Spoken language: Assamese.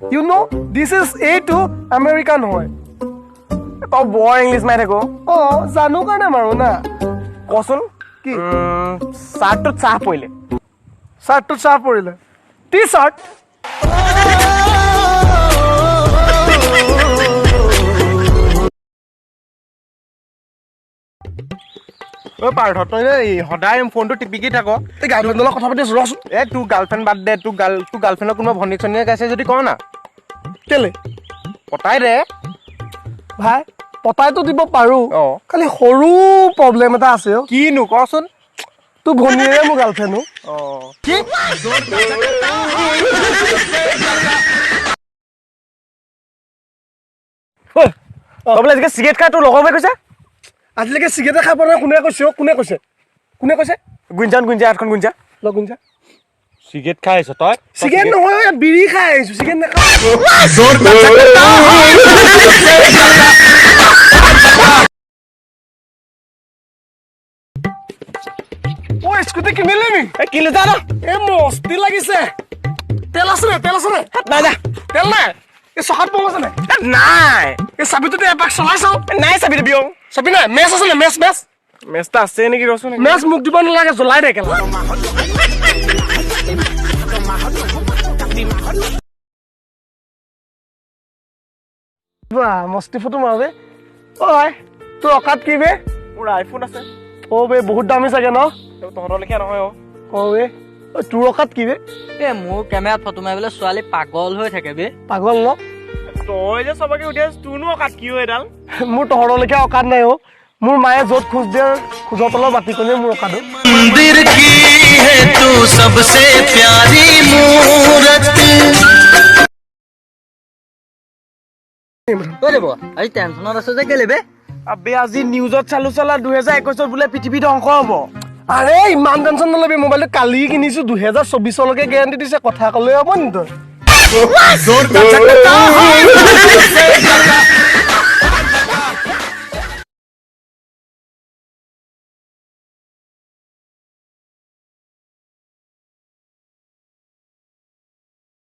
You know, this is A to American হয়. তই বৰ ইংলিছ মাৰি থাকো জানো কাৰণে মাৰো না. কচোন কি? চাৰ্টটোত চাহ পৰিলে চাৰ্টটোত চাহ পৰিলে. টি-চাৰ্ট. পাৰ্থ তই সদায় ফোনটো টিপিকি থাক এই গাৰ্লফ্ৰেণ্ডৰ লগত কথা পাতি আছো ৰচোন. তোৰ গাৰ্লফ্ৰেণ্ড বাদ দে তোৰ গাৰ্লফ্ৰেণ্ডৰ কোনোবা ভণ্টিক চনীয়ে গাইছে যদি ক না কেলে পতাই দে ভাই পতাইতো দিব পাৰো খালি সৰু প্ৰব্লেম এটা আছে কিনো কচোন তোৰ ভনীয়ে মোৰ গাৰ্লফ্ৰেণ্ড কি বোলে আজিকালি চিগাৰেট খাই তোৰ লগৰ কৈছে আজিলৈকে চিগাৰেট খাই পোৱা নাই. কোনে কৈছে গুঞ্জান হাতখন গুঞ্জা গুঞ্জা চিগাৰেট খাই আহিছ তই চিগাৰেট নহয় বিড়ি খাই আহিছো চিগাৰেট নাখাওঁ. স্কুটি কিনিলি নি কিলো যা এই মস্তি লাগিছে. তেল আছে নে নাই যা তেল নাই এই চকাত বল আছে নে নাই এই চাবিটোতে এপাক চলাই চাওঁ. নাই চাবি দিবি চাবি নাই মেচ আছে নে মেচ মেচটা আছে নেকি ৰচোন মেচ মোক দিব নালাগে জ্বলাই দে কেলা. মস্তি ফটো মাৰো বে. তোৰ অকাত কি বে মোৰ আইফোন আছে বে বহুত দামী চাগে ন তহঁতৰ লেখীয়া নহয় বে তোৰ অকাত কি বে মোৰ কেমেৰাত ফটো মাৰিবলৈ ছোৱালী পাগল হৈ থাকে বে. পাগল ন তই যে চবকে উঠি আছ তোৰনো অকাত কি হয় এডাল মোৰ তহঁতৰ লেখীয়া অকাত নাই মোৰ মায়ে য'ত খোজ দিয়ে খোজৰ তলৰ বাতিকনে মোৰ অকাত मंदिर की है तू सबसे प्यारी मूरत আজি টেনচনত আছো যে কেলে বে আবে আজি নিউজত চালো 2021 বোলে পৃথিৱী ধ্বংস হ'ব. আৰে ইমান টেনচন নলবি মোবাইলটো কালি কিনিছো 2024লৈকে গেৰাণ্টি দিছে কথা ক'লে হ'ব নি তই